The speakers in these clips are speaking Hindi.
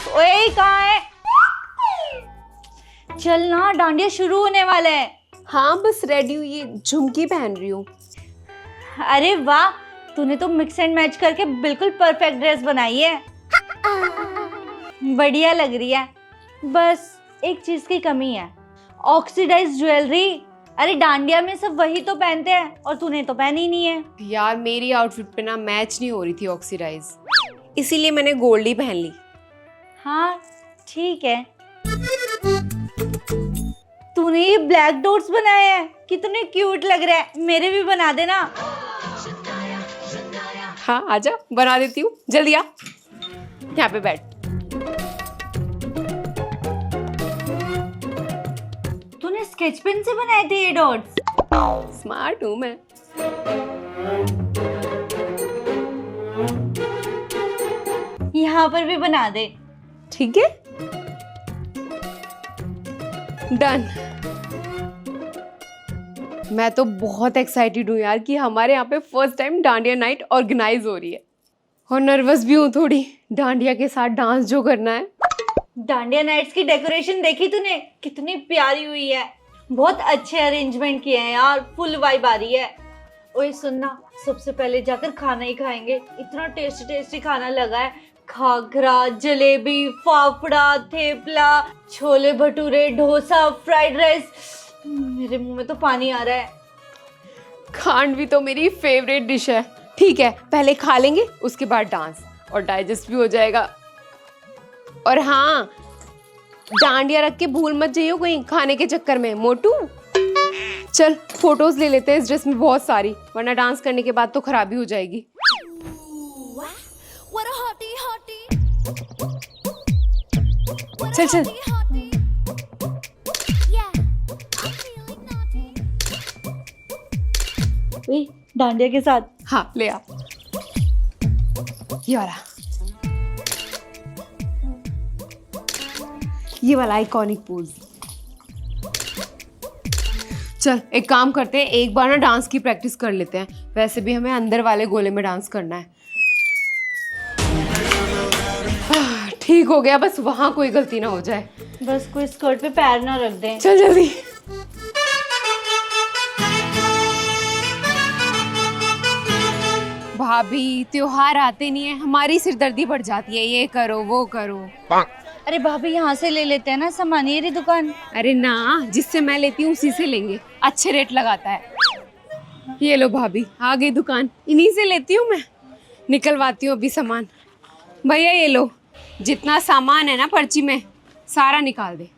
ओए कहाँ है? चल ना, डांडिया शुरू होने वाला है। हाँ बस रेडी हुई, ये झुमकी पहन रही हूँ। अरे वाह, तूने तो मिक्स एंड मैच करके बिल्कुल परफेक्ट ड्रेस बनाई है। बढ़िया लग रही है। बस एक चीज की कमी है, ऑक्सीडाइज्ड ज्वेलरी। अरे डांडिया में सब वही तो पहनते हैं और तूने तो पहनी ही नहीं है। यार मेरी आउटफिट पे ना मैच नहीं हो रही थी ऑक्सीडाइज, इसीलिए मैंने गोल्ड ही पहन ली। हाँ ठीक है। तूने ये ब्लैक डॉट्स बनाए हैं, कितने क्यूट लग रहे हैं। मेरे भी बना देना। हाँ आजा, बना देती हूँ, जल्दी आ, यहाँ पे बैठ। तूने स्केच पेन से बनाए थे ये डॉट्स? स्मार्ट हूँ मैं। यहाँ पर भी बना दे। ठीक है, डन। मैं तो बहुत एक्साइटेड हूँ यार कि हमारे यहाँ पे first time dandiya night organise हो रही है, और नर्वस भी हूँ थोड़ी, डांडिया के साथ डांस जो करना है। डांडिया नाइट्स की डेकोरेशन देखी तूने, कितनी प्यारी हुई है। बहुत अच्छे अरेंजमेंट किए हैं यार, फुल वाइब आ रही है। ओए सुनना, सबसे पहले जाकर खाना ही खाएंगे। इतना टेस्टी टेस्टी खाना लगा है। Khakhra, jalebi, fafda, thepla, chole bhature, dosa, fried rice. मेरे मुंह में तो पानी आ रहा है। खांड भी तो मेरी फेवरेट डिश है। ठीक है, पहले खा लेंगे, उसके बाद डांस, और डाइजेस्ट भी हो जाएगा। और हाँ, डांडिया रख के भूल मत जाइयो कहीं खाने के चक्कर में, मोटू। चल फोटोज ले लेते हैं इस ड्रेस में बहुत सारी, वरना डांस करने के बाद तो खराबी हो जाएगी। चल चल। डांडिया के साथ। हाँ ले आ, ये वाला, ये वाला आइकॉनिक पोज। चल एक काम करते हैं, एक बार ना डांस की प्रैक्टिस कर लेते हैं। वैसे भी हमें अंदर वाले गोले में डांस करना है। ठीक हो गया, बस वहां कोई गलती ना हो जाए। बस कोई स्कर्ट पे पैर ना रख दें। चल जल्दी। भाभी त्योहार आते नहीं है, हमारी सिरदर्दी बढ़ जाती है, ये करो वो करो। अरे भाभी यहाँ से ले लेते हैं ना सामान, ये रही दुकान। अरे ना, जिससे मैं लेती हूँ उसी से लेंगे, अच्छे रेट लगाता है। ये लो भाभी, आ गई दुकान, इन्हीं से लेती हूँ मैं। निकलवाती हूँ अभी सामान। भैया ये लो, जितना सामान है ना पर्ची में सारा निकाल दे।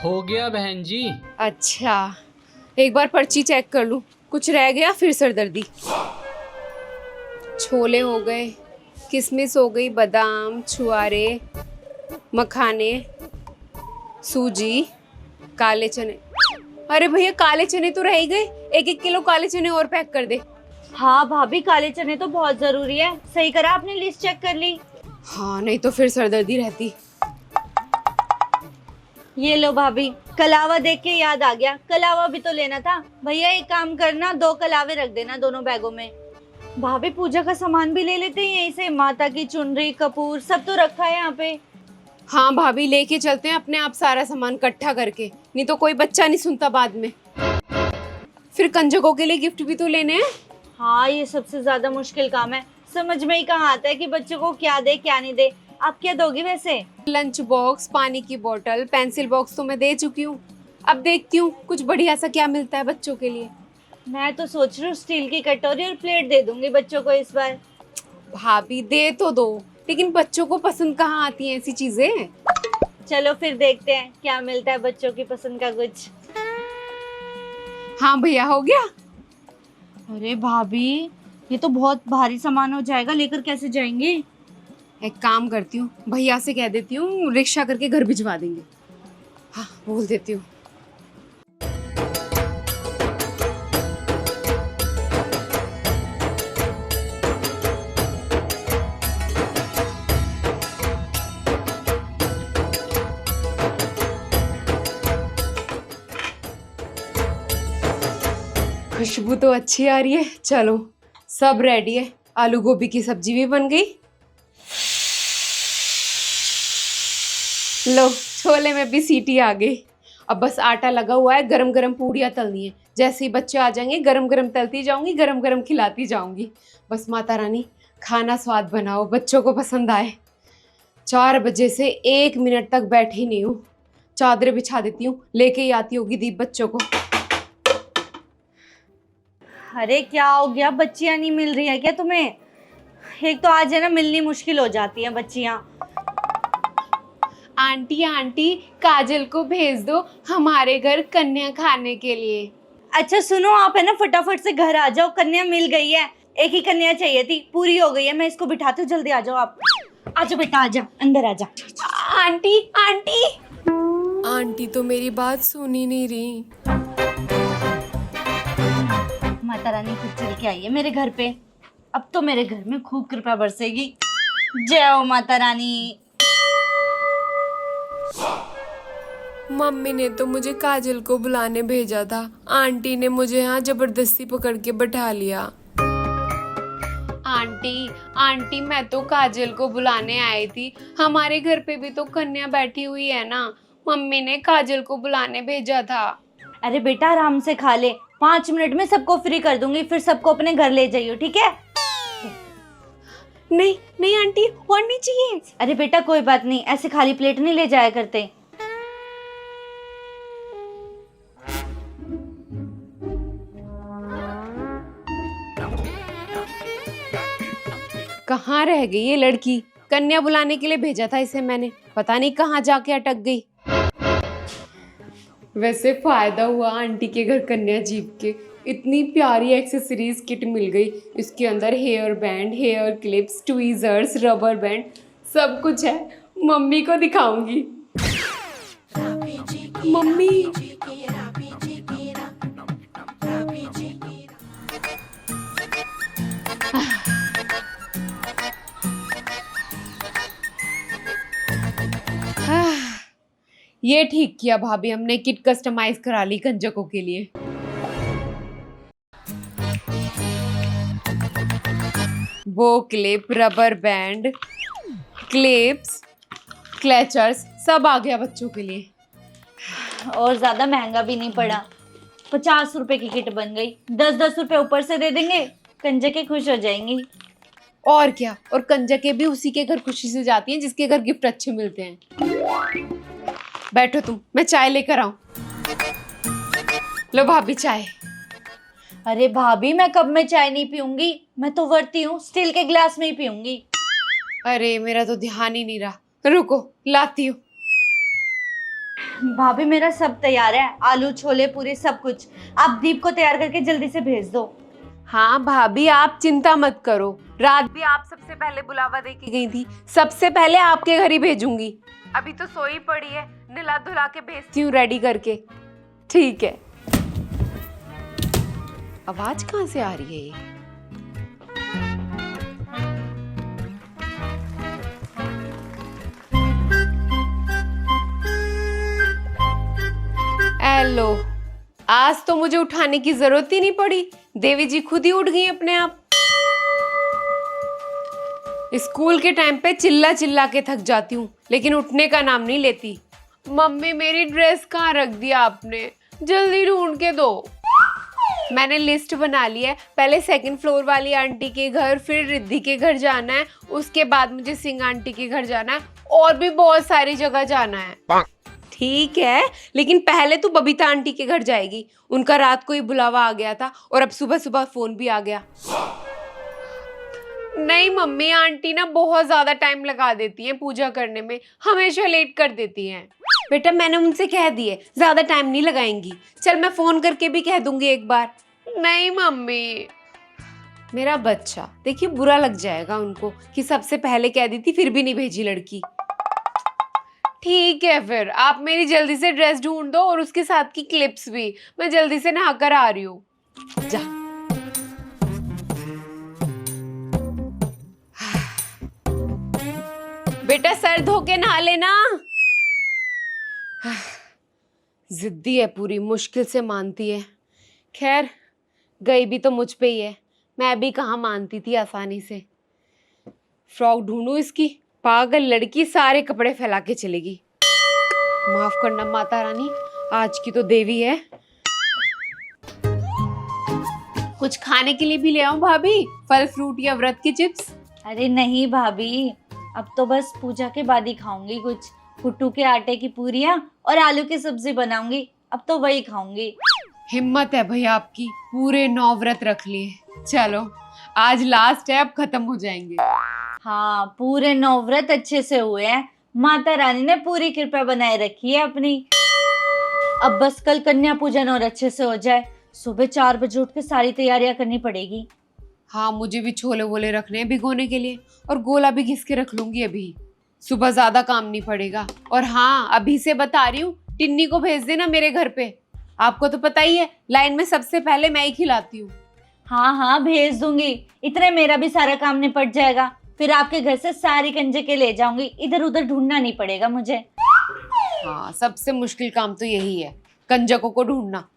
हो गया बहन जी। अच्छा, एक बार पर्ची चेक कर लूं, कुछ रह गया फिर सरदर्दी। छोले हो गए, किशमिश हो गई, बादाम, छुआरे, मखाने, सूजी, काले चने। अरे भैया काले चने तो रह ही गए, 1-1 किलो काले चने और पैक कर दे। हाँ भाभी, काले चने तो बहुत जरूरी है। सही करा आपने, लिस्ट चेक कर ली। हाँ नहीं तो फिर सरदर्दी रहती। ये लो भाभी, कलावा देख के याद आ गया, कलावा भी तो लेना था। भैया एक काम करना, 2 कलावे रख देना दोनों बैगों में। भाभी पूजा का सामान भी ले लेते हैं यहीं से, माता की चुनरी, कपूर सब तो रखा है यहाँ पे। हाँ भाभी, लेके चलते हैं अपने आप सारा सामान इकट्ठा करके, नहीं तो कोई बच्चा नहीं सुनता बाद में। फिर कंजकों के लिए गिफ्ट भी तो लेने हैं। हाँ ये सबसे ज्यादा मुश्किल काम है, समझ में ही कहाँ आता है कि बच्चों को क्या दे क्या नहीं दे। आप क्या दोगी वैसे? लंच बॉक्स, पानी की बोतल, पेंसिल बॉक्स तो मैं दे चुकी हूँ। अब देखती हूँ कुछ बढ़िया सा क्या मिलता है बच्चों के लिए। मैं तो सोच रही हूँ स्टील की कटोरी और प्लेट दे दूंगी बच्चों को इस बार। भाभी दे तो दो, लेकिन बच्चों को पसंद कहाँ आती हैं ऐसी चीजें। चलो फिर देखते हैं क्या मिलता है बच्चों की पसंद का कुछ। हाँ भैया हो गया। अरे भाभी, ये तो बहुत भारी सामान हो जाएगा, लेकर कैसे जाएंगे? एक काम करती हूँ, भैया से कह देती हूँ रिक्शा करके घर भिजवा देंगे। हाँ बोल देती हूँ। खुशबू तो अच्छी आ रही है। चलो सब रेडी है, आलू गोभी की सब्जी भी बन गई। लो छोले में भी सीटी आ गई। अब बस आटा लगा हुआ है, गरम गरम पूड़ियाँ तलनी है। जैसे ही बच्चे आ जाएंगे गरम गरम तलती जाऊंगी, गरम गरम खिलाती जाऊंगी। बस माता रानी खाना स्वाद बनाओ, बच्चों को पसंद आए। 4 बजे से 1 मिनट तक बैठी नहीं हूँ। चादरें बिछा देती हूँ, लेके ही आती होगी दीप बच्चों को। अरे क्या हो गया, बच्चियां नहीं मिल रही है क्या तुम्हें? एक तो आज है ना, मिलनी मुश्किल हो जाती है बच्चियां। आंटी आंटी काजल को भेज दो हमारे घर कन्या खाने के लिए। अच्छा सुनो, आप है ना फटाफट से घर आ जाओ, कन्या मिल गई है। एक ही कन्या चाहिए थी, पूरी हो गई है। मैं इसको बिठाती हूँ, जल्दी आ जाओ आप। आ जाओ बेटा, आ जा, अंदर आ जा। आंटी आंटी आंटी तो मेरी बात सुन ही नहीं रही। माता रानी खुद चल के आई है मेरे घर पे। अब तो मेरे घर में खूब कृपा बरसेगी। जय हो माता रानी। मम्मी ने तो मुझे काजल को बुलाने भेजा था, आंटी ने मुझे यहाँ जबरदस्ती पकड़ के बैठा लिया। आंटी आंटी मैं तो काजल को बुलाने आई थी, हमारे घर पे भी तो कन्या बैठी हुई है ना, मम्मी ने काजल को बुलाने भेजा था। अरे बेटा आराम से खा ले, 5 मिनट में सबको फ्री कर दूंगी, फिर सबको अपने घर ले जाइयो, ठीक है? नहीं नहीं आंटी और नहीं चाहिए। अरे बेटा कोई बात नहीं, ऐसे खाली प्लेट नहीं ले जाया करते। कहाँ रह गई ये लड़की? कन्या बुलाने के लिए भेजा था इसे मैंने, पता नहीं कहाँ जाके अटक गई। वैसे फायदा हुआ आंटी के घर कन्या जीप के, इतनी प्यारी एक्सेसरीज किट मिल गई। इसके अंदर hair band, hair clips, tweezers, rubber band, सब कुछ है। मम्मी को दिखाऊंगी। मम्मी ये ठीक किया भाभी, हमने किट कस्टमाइज करा ली कंजकों के लिए। वो क्लिप, रबर बैंड, क्लिप्स, क्लेचर्स सब आ गया बच्चों के लिए। और ज्यादा महंगा भी नहीं पड़ा, 50 रुपए की किट बन गई। 10-10 रुपए ऊपर से दे देंगे, कंजके खुश हो जाएंगी। और क्या, और कंजके भी उसी के घर खुशी से जाती हैं जिसके घर गिफ्ट अच्छे मिलते हैं। बैठो तुम, मैं चाय लेकर आऊं। लो भाभी चाय। अरे भाभी मैं कब में चाय नहीं पीऊंगी, मैं तो वर्ती हूँ, स्टील के गिलास में ही पीऊंगी। अरे मेरा तो ध्यान ही नहीं रहा, रुको लाती हूँ। भाभी मेरा सब तैयार है, आलू छोले पूरी सब कुछ। आप दीप को तैयार करके जल्दी से भेज दो। हाँ भाभी आप चिंता मत करो, रात भी आप सबसे पहले बुलावा दे के गई थी, सबसे पहले आपके घर ही भेजूंगी। अभी तो सोई पड़ी है, नहला धुला के भेजती हूँ रेडी करके। ठीक है। आवाज कहाँ से आ रही है ये? हेलो, आज तो मुझे उठाने की जरूरत ही नहीं पड़ी, देवी जी खुद ही उठ गई अपने आप। स्कूल के टाइम पे चिल्ला चिल्ला के थक जाती हूँ, लेकिन उठने का नाम नहीं लेती। मम्मी मेरी ड्रेस कहाँ रख दिया आपने, जल्दी ढूंढ के दो। मैंने लिस्ट बना ली है, पहले 2nd फ्लोर वाली आंटी के घर, फिर रिद्धि के घर जाना है, उसके बाद मुझे सिंह आंटी के घर जाना है, और भी बहुत सारी जगह जाना है। ठीक है, लेकिन पहले तो बबीता आंटी के घर जाएगी, उनका रात को ही बुलावा आ गया था और अब सुबह सुबह फोन भी आ गया। नहीं मम्मी, आंटी ना बहुत ज्यादा टाइम लगा देती हैं पूजा करने में, हमेशा लेट कर देती हैं। बेटा मैंने उनसे कह दिए ज्यादा टाइम नहीं लगाएंगी, चल मैं फोन करके भी कह दूंगी एक बार। नहीं मम्मी, मेरा बच्चा देखिए, बुरा लग जाएगा उनको कि सबसे पहले कह दी थी फिर भी नहीं भेजी लड़की। ठीक है, फिर आप मेरी जल्दी से ड्रेस ढूंढ दो और उसके साथ की क्लिप्स भी, मैं जल्दी से नहाकर आ रही हूँ। जा। बेटा सर धो के नहा लेना। जिद्दी है पूरी, मुश्किल से मानती है। खैर गई भी तो मुझ पे ही है, मैं भी कहाँ मानती थी आसानी से। फ्रॉक ढूंढूं इसकी, पागल लड़की सारे कपड़े फैला के चलेगी। माफ करना माता रानी, आज की तो देवी है। कुछ खाने के लिए भी ले आऊं भाभी, फल फ्रूट या व्रत की चिप्स? अरे नहीं भाभी, अब तो बस पूजा के बाद ही खाऊंगी कुछ। कुट्टू के आटे की पूरियां और आलू की सब्जी बनाऊंगी, अब तो वही खाऊंगी। हिम्मत है भैया आपकी, पूरे 9 व्रत रख लिए। चलो आज लास्ट है, अब खत्म हो जाएंगे। हाँ, पूरे 9 व्रत अच्छे से हुए हैं, माता रानी ने पूरी कृपा बनाए रखी है अपनी। अब बस कल कन्या पूजन और अच्छे से हो जाए, सुबह 4 बजे उठ के सारी तैयारियां करनी पड़ेगी। हाँ, मुझे भी छोले वोले रखने हैं भिगोने के लिए, और गोला भी घिस के रख लूंगी अभी, सुबह ज्यादा काम नहीं पड़ेगा। और हाँ, अभी से बता रही हूँ, टिन्नी को भेज देना मेरे घर पे। आपको तो पता ही है, लाइन में सबसे पहले मैं ही खिलाती हूँ। हाँ हाँ, भेज दूंगी। इतने मेरा भी सारा काम निपट जाएगा, फिर आपके घर से सारी कंजके ले जाऊंगी, इधर उधर ढूंढना नहीं पड़ेगा मुझे। हाँ, सबसे मुश्किल काम तो यही है, कंजकों को ढूंढना।